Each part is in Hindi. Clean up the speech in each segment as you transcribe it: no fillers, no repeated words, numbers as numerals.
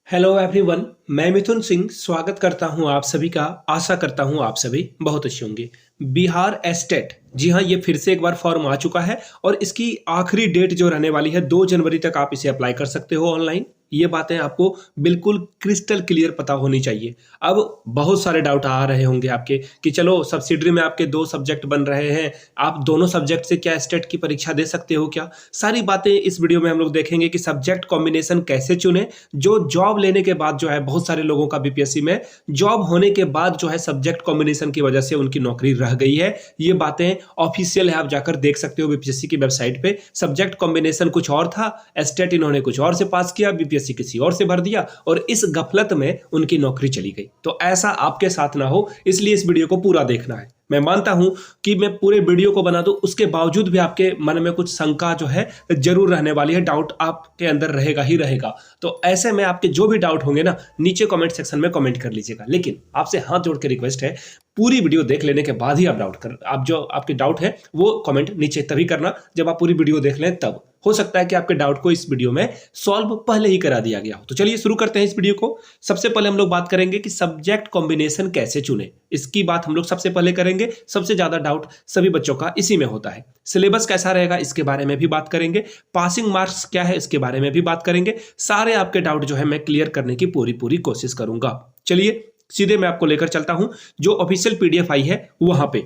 हेलो एवरीवन, मैं मिथुन सिंह स्वागत करता हूं आप सभी का। आशा करता हूं आप सभी बहुत अच्छे होंगे। बिहार एस्टेट, जी हां, ये फिर से एक बार फॉर्म आ चुका है और इसकी आखिरी डेट जो रहने वाली है 2 जनवरी तक आप इसे अप्लाई कर सकते हो ऑनलाइन। ये बातें आपको बिल्कुल क्रिस्टल क्लियर पता होनी चाहिए। अब बहुत सारे डाउट आ रहे होंगे आपके कि चलो सब्सिडरी में आपके 2 सब्जेक्ट बन रहे हैं, आप दोनों सब्जेक्ट से क्या एस्टेट की परीक्षा दे सकते हो क्या? सारी बातें इस वीडियो में हम लोग देखेंगे कि सब्जेक्ट कॉम्बिनेशन कैसे चुने। जो जॉब लेने के बाद जो है बहुत सारे लोगों का बीपीएससी में जॉब होने के बाद जो है सब्जेक्ट कॉम्बिनेशन की वजह से उनकी नौकरी रह गई है। ये बातें ऑफिशियल है, आप जाकर देख सकते हो बीपीएससी की वेबसाइट पे। सब्जेक्ट कॉम्बिनेशन कुछ और था, एस्टेट इन्होंने कुछ और से पास किया, बीपीएससी किसी और से भर दिया और इस गफलत में उनकी नौकरी चली गई। तो ऐसा आपके साथ ना हो, इसलिए इस वीडियो को पूरा देखना है। मैं मानता हूं कि मैं पूरे वीडियो को बना दूं, उसके बावजूद भी आपके मन में कुछ शंका जो है जरूर रहने वाली है, डाउट आपके अंदर रहेगा ही रहेगा। तो ऐसे में आपके जो भी डाउट होंगे ना, नीचे कमेंट सेक्शन में कमेंट कर लीजिएगा। लेकिन आपसे हाथ जोड़ के रिक्वेस्ट है, पूरी वीडियो देख लेने के बाद ही आप जो आपके डाउट है वो कमेंट नीचे तभी करना जब आप पूरी वीडियो देख लें। तब हो सकता है कि आपके डाउट को इस वीडियो में सॉल्व पहले ही करा दिया गया हो। तो चलिए शुरू करते हैं इस वीडियो को। सबसे पहले हम लोग बात करेंगे कि सब्जेक्ट कॉम्बिनेशन कैसे चुने, इसकी बात हम लोग सबसे पहले करेंगे। सबसे ज्यादा डाउट सभी बच्चों का इसी में होता है। सिलेबस कैसा रहेगा इसके बारे में भी बात करेंगे, पासिंग मार्क्स क्या है इसके बारे में भी बात करेंगे। सारे आपके डाउट जो है मैं क्लियर करने की पूरी कोशिश करूंगा। चलिए सीधे मैं आपको लेकर चलता हूं जो ऑफिशियल पीडीएफ आई है वहां पे।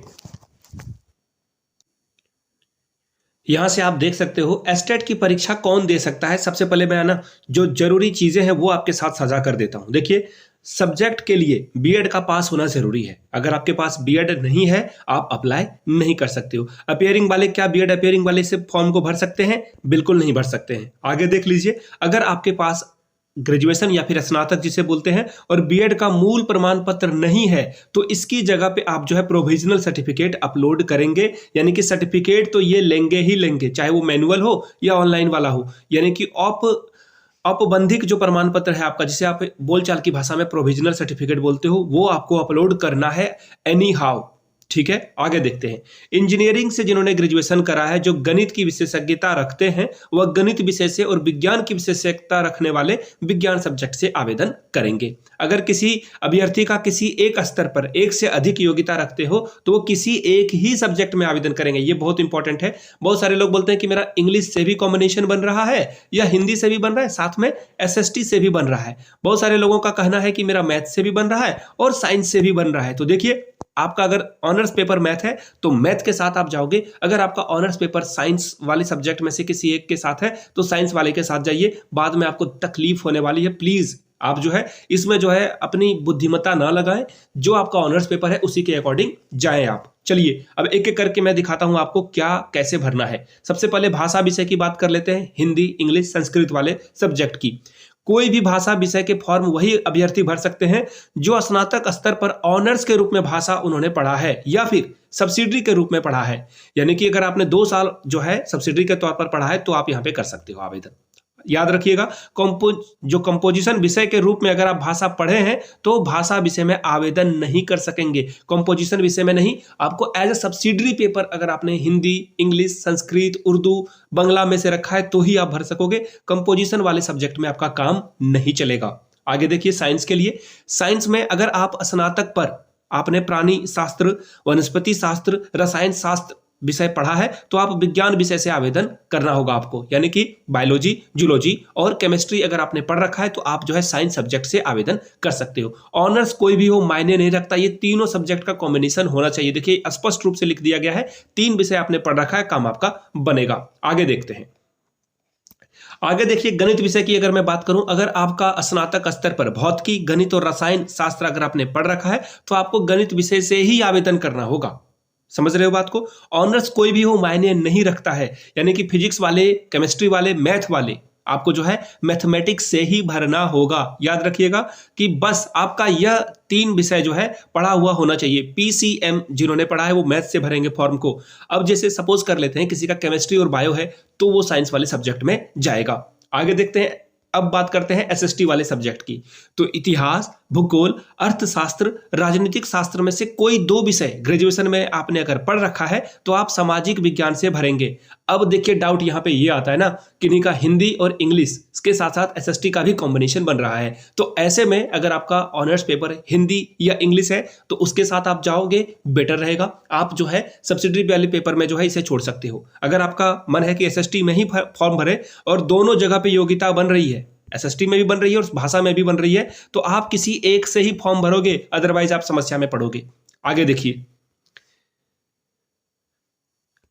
यहां से आप देख सकते हो एस्टेट की परीक्षा कौन दे सकता है। सबसे पहले मैं ना जो जरूरी चीजें हैं वो आपके साथ साझा कर देता हूं। देखिए, सब्जेक्ट के लिए बीएड का पास होना जरूरी है। अगर आपके पास बीएड नहीं है आप अप्लाई नहीं कर सकते हो। अपियरिंग वाले क्या बीएड अपियरिंग वाले से फॉर्म को भर सकते हैं? बिल्कुल नहीं भर सकते हैं। आगे देख लीजिए, अगर आपके पास ग्रेजुएशन या फिर स्नातक जिसे बोलते हैं और बीएड का मूल प्रमाण पत्र नहीं है तो इसकी जगह पे आप जो है प्रोविजनल सर्टिफिकेट अपलोड करेंगे। यानी कि सर्टिफिकेट तो ये लेंगे ही लेंगे, चाहे वो मैनुअल हो या ऑनलाइन वाला हो। यानी कि औपबंधिक जो प्रमाण पत्र है आपका, जिसे आप बोलचाल की भाषा में प्रोविजनल सर्टिफिकेट बोलते हो, वो आपको अपलोड करना है एनी हाउ। ठीक है, आगे देखते हैं। इंजीनियरिंग से जिन्होंने ग्रेजुएशन करा है, जो गणित की विशेषज्ञता रखते हैं, वह गणित विषय से और विज्ञान की विशेषज्ञता रखने वाले विज्ञान सब्जेक्ट से आवेदन करेंगे। अगर किसी अभ्यर्थी का किसी एक स्तर पर एक से अधिक योग्यता रखते हो तो वो किसी एक ही सब्जेक्ट में आवेदन करेंगे। ये बहुत इंपॉर्टेंट है। बहुत सारे लोग बोलते हैं कि मेरा इंग्लिश से भी कॉम्बिनेशन बन रहा है या हिंदी से भी बन रहा है, साथ में एसएसटी से भी बन रहा है। बहुत सारे लोगों का कहना है कि मेरा मैथ से भी बन रहा है और साइंस से भी बन रहा है। तो देखिए, आपका अगर ऑनर्स पेपर मैथ है तो मैथ के साथ आप जाओगे। अगर आपका ऑनर्स पेपर साइंस वाले सब्जेक्ट में से किसी एक के साथ है तो साइंस वाले के साथ जाइए, बाद में आपको तकलीफ होने वाली है। प्लीज आप जो है इसमें जो है अपनी बुद्धिमत्ता ना लगाएं, जो आपका ऑनर्स पेपर है उसी के अकॉर्डिंग जाएं आप। चलिए अब एक एक करके मैं दिखाता हूं आपको क्या कैसे भरना है। सबसे पहले भाषा विषय की बात कर लेते हैं, हिंदी, इंग्लिश, संस्कृत वाले सब्जेक्ट की। कोई भी भाषा विषय के फॉर्म वही अभ्यर्थी भर सकते हैं जो स्नातक स्तर पर ऑनर्स के रूप में भाषा उन्होंने पढ़ा है या फिर सब्सिडरी के रूप में पढ़ा है। यानी कि अगर आपने 2 साल जो है सब्सिडरी के तौर पर पढ़ा है तो आप यहां पे कर सकते हो आवेदन। याद रखिएगा, कंपोजिशन विषय के रूप में अगर आप भाषा पढ़े हैं तो भाषा विषय में आवेदन नहीं कर सकेंगे। कंपोजिशन विषय में नहीं, आपको एज ए सब्सिडरी पेपर अगर आपने हिंदी, इंग्लिश, संस्कृत, उर्दू, बंगला में से रखा है तो ही आप भर सकोगे। कंपोजिशन वाले सब्जेक्ट में आपका काम नहीं चलेगा। आगे देखिए, साइंस के लिए, साइंस में अगर आप स्नातक पर आपने प्राणी शास्त्र, वनस्पति शास्त्र, रसायन शास्त्र विषय पढ़ा है तो आप विज्ञान विषय से आवेदन करना होगा आपको। यानी कि बायोलॉजी, जूलॉजी और केमिस्ट्री अगर आपने पढ़ रखा है तो आप जो है साइंस सब्जेक्ट से आवेदन कर सकते हो। ऑनर्स कोई भी हो मायने नहीं रखता, ये तीनों सब्जेक्ट का कॉम्बिनेशन होना चाहिए। देखिए स्पष्ट रूप से लिख दिया गया है, 3 विषय आपने पढ़ रखा है, काम आपका बनेगा। आगे देखते हैं। आगे देखिए, गणित विषय की अगर मैं बात करूं, अगर आपका स्नातक स्तर पर भौतिकी, गणित और रसायन शास्त्र अगर आपने पढ़ रखा है तो आपको गणित विषय से ही आवेदन करना होगा। समझ रहे हो बात को? ऑनर्स कोई भी हो मायने नहीं रखता है। यानी कि फिजिक्स वाले, केमिस्ट्री वाले, मैथ वाले, आपको जो है मैथमेटिक्स से ही भरना होगा। याद रखिएगा कि बस आपका यह 3 विषय जो है पढ़ा हुआ होना चाहिए। पीसीएम जिन्होंने पढ़ा है वो मैथ से भरेंगे फॉर्म को। अब जैसे सपोज कर लेते हैं किसी का केमिस्ट्री और बायो है तो वो साइंस वाले सब्जेक्ट में जाएगा। आगे देखते हैं, अब बात करते हैं एसएसटी वाले सब्जेक्ट की। तो इतिहास, भूगोल, अर्थशास्त्र, राजनीतिक शास्त्र में से कोई 2 विषय ग्रेजुएशन में आपने अगर पढ़ रखा है तो आप सामाजिक विज्ञान से भरेंगे। अब देखिए डाउट यहाँ पे ये आता है ना, किन्हीं का हिंदी और इंग्लिश के साथ साथ एसएसटी का भी कॉम्बिनेशन बन रहा है। तो ऐसे में अगर आपका ऑनर्स पेपर हिंदी या इंग्लिश है तो उसके साथ आप जाओगे, बेटर रहेगा। आप जो है सब्सिडरी वाले पेपर में जो है इसे छोड़ सकते हो। अगर आपका मन है कि एसएसटी में ही फॉर्म भरे और दोनों जगह पे योग्यता बन रही है, एसएसटी में भी बन रही है और भाषा में भी बन रही है, तो आप किसी एक से ही फॉर्म भरोगे, अदरवाइज आप समस्या में पड़ोगे। आगे देखिए,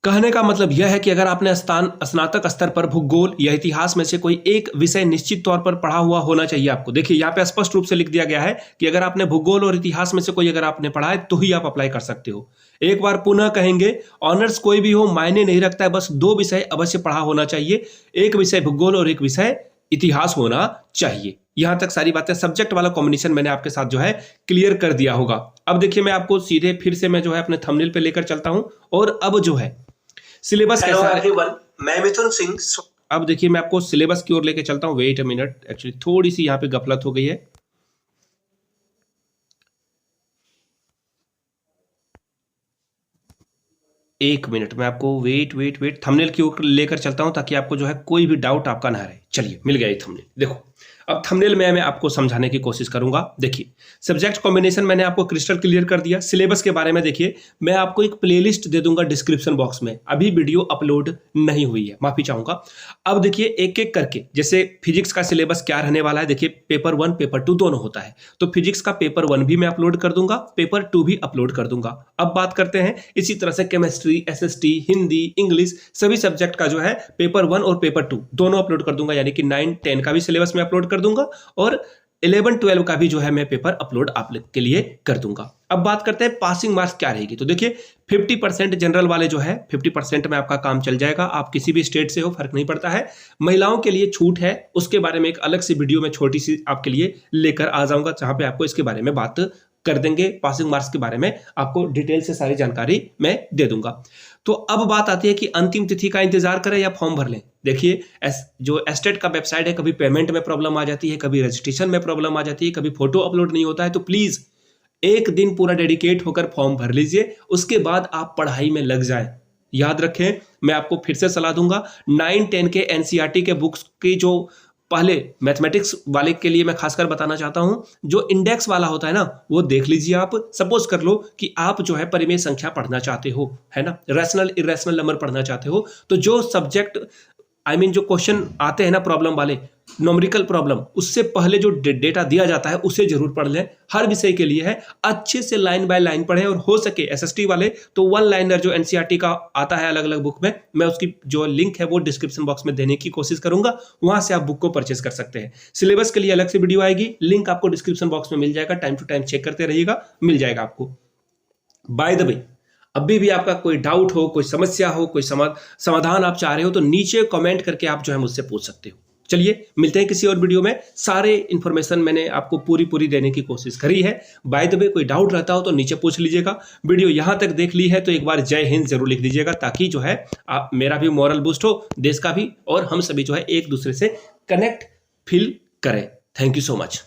कहने का मतलब यह है कि अगर आपने स्नातक स्तर पर भूगोल या इतिहास में से कोई एक विषय निश्चित तौर पर पढ़ा हुआ होना चाहिए आपको। देखिए यहाँ पे स्पष्ट रूप से लिख दिया गया है कि अगर आपने भूगोल और इतिहास में से कोई अगर आपने पढ़ा है तो ही आप अप्लाई कर सकते हो। एक बार पुनः कहेंगे, ऑनर्स कोई भी हो मायने नहीं रखता है, बस 2 विषय अवश्य पढ़ा होना चाहिए, एक विषय भूगोल और एक विषय इतिहास होना चाहिए। यहां तक सारी बातें, सब्जेक्ट वाला कॉम्बिनेशन मैंने आपके साथ जो है क्लियर कर दिया होगा। अब देखिए मैं आपको सीधे फिर से मैं जो है अपने थंबनेल पे लेकर चलता हूं और अब जो है सिलेबस कैसा है। मैं मिथुन सिंह। अब देखिए मैं आपको सिलेबस की ओर लेके चलता हूं। वेट अ मिनट, एक्चुअली थोड़ी सी यहां पे गफलत हो गई है। एक मिनट, मैं आपको वेट थंबनेल की ओर लेकर चलता हूं ताकि आपको जो है कोई भी डाउट आपका ना रहे। चलिए मिल गया ये थंबनेल। देखो अब थंबनेल में मैं आपको समझाने की कोशिश करूंगा। देखिए सब्जेक्ट कॉम्बिनेशन मैंने आपको क्रिस्टल क्लियर कर दिया। सिलेबस के बारे में देखिए मैं आपको एक प्लेलिस्ट दे दूंगा डिस्क्रिप्शन बॉक्स में, अभी वीडियो अपलोड नहीं हुई है, माफी चाहूंगा। अब देखिए एक एक करके, जैसे फिजिक्स का सिलेबस क्या रहने वाला है, देखिए पेपर 1 पेपर 2 दोनों होता है, तो फिजिक्स का पेपर 1 भी मैं अपलोड कर दूंगा, पेपर 2 भी अपलोड कर दूंगा। अब बात करते हैं इसी तरह से केमिस्ट्री, एसएसटी, हिंदी, इंग्लिश सभी सब्जेक्ट का जो है पेपर 1 और पेपर 2 दोनों अपलोड कर दूंगा, यानी कि 9, 10 का भी सिलेबस मैं अपलोड कर दूंगा और 11, 12 का भी जो है मैं पेपर अपलोड आप के लिए कर दूंगा। अब बात करते हैं पासिंग मार्क्स क्या रहेगी। तो देखिए 50% जनरल वाले जो है 50% में आपका काम चल जाएगा। आप किसी भी स्टेट से हो फर्क नहीं पड़ता है। महिलाओं के लिए छूट है, उसके बारे में एक अलग सी वीडियो में छोटी सी आपके लिए लेकर आ जाऊंगा, जहां पे आपको इसके बारे में बात कर देंगे। पासिंग मार्क्स के बारे में आपको डिटेल से सारी जानकारी मैं दे दूंगा। तो अब बात आती है कि अंतिम तिथि का इंतजार करें या फॉर्म भर लें। देखिए जो एस्टेट का वेबसाइट है, कभी पेमेंट में प्रॉब्लम आ जाती है, कभी रजिस्ट्रेशन में प्रॉब्लम आ जाती है, कभी फोटो अपलोड नहीं होता है। तो प्लीज एक दिन पूरा डेडिकेट होकर फॉर्म भर लीजिए, उसके बाद आप पढ़ाई में लग जाएं। याद रखें, मैं आपको फिर से सलाह दूंगा, 9, 10 के एनसीईआरटी के बुक्स की जो पहले मैथमेटिक्स वाले के लिए मैं खासकर बताना चाहता हूं, जो इंडेक्स वाला होता है ना वो देख लीजिए। आप सपोज कर लो कि आप जो है परिमेय संख्या पढ़ना चाहते हो, है ना, रैशनल इरेशनल नंबर पढ़ना चाहते हो, तो जो सब्जेक्ट जो क्वेश्चन आते हैं ना प्रॉब्लम वाले, न्यूमेरिकल प्रॉब्लम, उससे पहले जो डेटा दिया जाता है उसे जरूर पढ़ लें। हर विषय के लिए है, अच्छे से लाइन बाय लाइन पढ़ें। और हो सके एसएसटी वाले तो 1 लाइनर जो एनसीईआरटी का आता है अलग अलग बुक में, मैं उसकी जो लिंक है वो डिस्क्रिप्शन बॉक्स में देने की कोशिश करूंगा, वहां से आप बुक को परचेस कर सकते हैं। सिलेबस के लिए अलग से वीडियो आएगी, लिंक आपको डिस्क्रिप्शन बॉक्स में मिल जाएगा, टाइम टू टाइम चेक करते रहिएगा, मिल जाएगा आपको। बाय द वे, अभी भी आपका कोई डाउट हो, कोई समस्या हो, कोई समाधान आप चाह रहे हो तो नीचे कमेंट करके आप जो है मुझसे पूछ सकते हो। चलिए मिलते हैं किसी और वीडियो में। सारे इंफॉर्मेशन मैंने आपको पूरी देने की कोशिश करी है। बाय द वे कोई डाउट रहता हो तो नीचे पूछ लीजिएगा। वीडियो यहां तक देख ली है तो एक बार जय हिंद जरूर लिख दीजिएगा, ताकि जो है मेरा भी मोरल बूस्ट हो, देश का भी, और हम सभी जो है एक दूसरे से कनेक्ट फील करें। Thank you so much.